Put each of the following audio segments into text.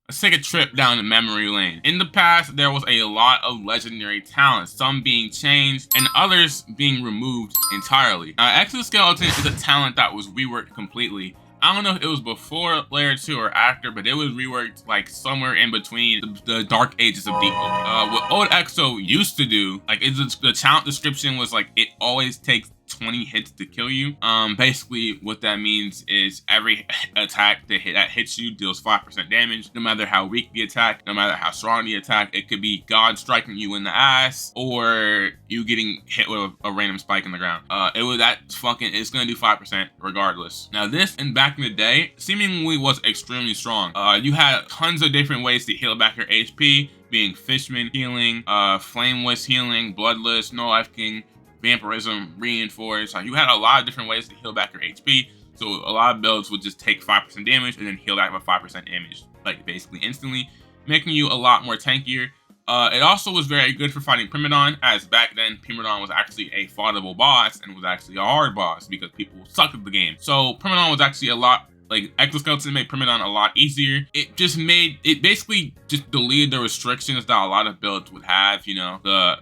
Let's take a trip down the memory lane. In the past, there was a lot of legendary talents, some being changed and others being removed entirely. Exoskeleton is a talent that was reworked completely. I don't know if it was before Layer 2 or after, but it was reworked like somewhere in between the dark ages of Deepwoken. What Old Exo used to do, like the talent description was like, it always takes 20 hits to kill you. Basically what that means is every attack that hits you deals 5% damage, no matter how weak the attack, no matter how strong the attack. It could be God striking you in the ass or you getting hit with a random spike in the ground. It's gonna do 5% regardless. Now this, and back in the day, seemingly was extremely strong. You had tons of different ways to heal back your HP, being Fishman healing, Flameless healing, Bloodless, No Life King, Vampirism, Reinforce. You had a lot of different ways to heal back your HP. So a lot of builds would just take 5% damage and then heal back by 5% damage, like basically instantly, making you a lot more tankier. It also was very good for fighting Primadon, as back then Primadon was actually a fightable boss and was actually a hard boss because people sucked at the game. So Primadon was actually a lot, like Exoskeleton made Primadon a lot easier. It basically just deleted the restrictions that a lot of builds would have, you know, the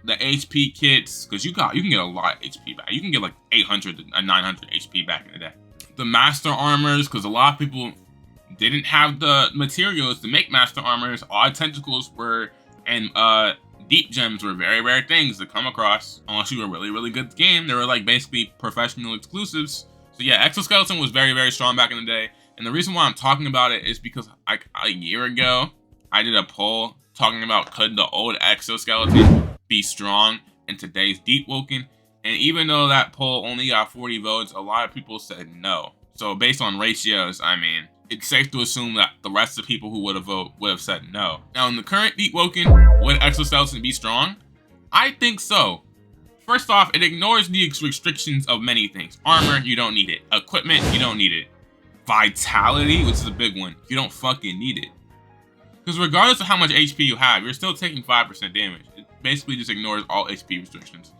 HP kits, because you can get a lot of HP back. You can get like 800 and 900 HP back in the day. The master armors, because a lot of people didn't have the materials to make master armors. Odd tentacles and deep gems were very rare things to come across unless you were really, really good at the game. They were like basically professional exclusives. So yeah, Exoskeleton was very, very strong back in the day. And the reason why I'm talking about it is because like a year ago, I did a poll talking about could the old Exoskeleton be strong in today's Deepwoken. And even though that poll only got 40 votes, a lot of people said no. So based on ratios, I mean, it's safe to assume that the rest of the people who would have said no. Now in the current Deepwoken, would Exoskeleton be strong? I think so. First off, it ignores the restrictions of many things. Armor, you don't need it. Equipment, you don't need it. Vitality, which is a big one, you don't fucking need it. Because regardless of how much HP you have, you're still taking 5% damage. It basically just ignores all HP restrictions.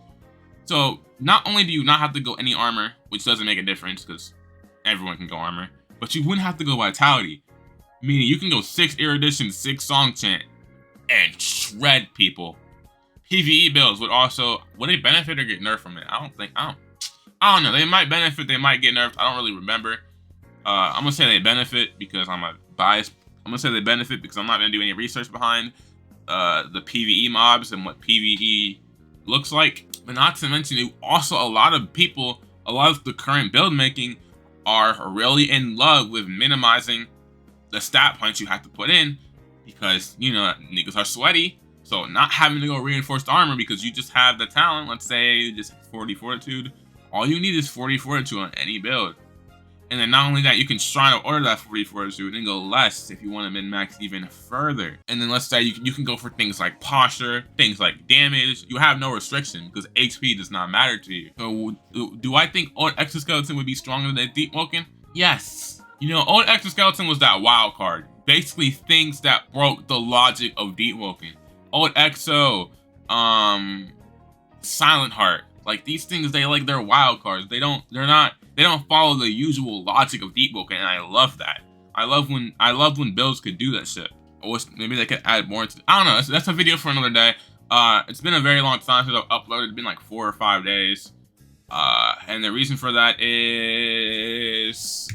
So not only do you not have to go any armor, which doesn't make a difference because everyone can go armor, but you wouldn't have to go vitality. Meaning you can go 6 erudition, 6 song chant, and shred people. PvE builds would they benefit or get nerfed from it? I don't know. They might benefit, they might get nerfed. I don't really remember. I'm gonna say they benefit because I'm a biased. I'm gonna say they benefit because I'm not gonna do any research behind the PvE mobs and what PvE looks like. But not to mention, also a lot of the current build making are really in love with minimizing the stat points you have to put in because, you know, niggas are sweaty. So not having to go reinforced armor because you just have the talent, let's say just 40 fortitude. All you need is 40 fortitude on any build. And then not only that, you can try to order that 40 fortitude and go less if you want to min-max even further. And then let's say you can go for things like posture, things like damage. You have no restriction because HP does not matter to you. So do I think Old Exoskeleton would be stronger than Deepwoken? Yes. You know, Old Exoskeleton was that wild card. Basically things that broke the logic of Deepwoken. Old Exo, Silent Heart, like these things, they're wild cards. They don't follow the usual logic of Deepwoken, and I love that. I love when builds could do that shit. Or maybe they could add more to it. I don't know. That's a video for another day. It's been a very long time since I've uploaded. It's been like 4 or 5 days. And the reason for that is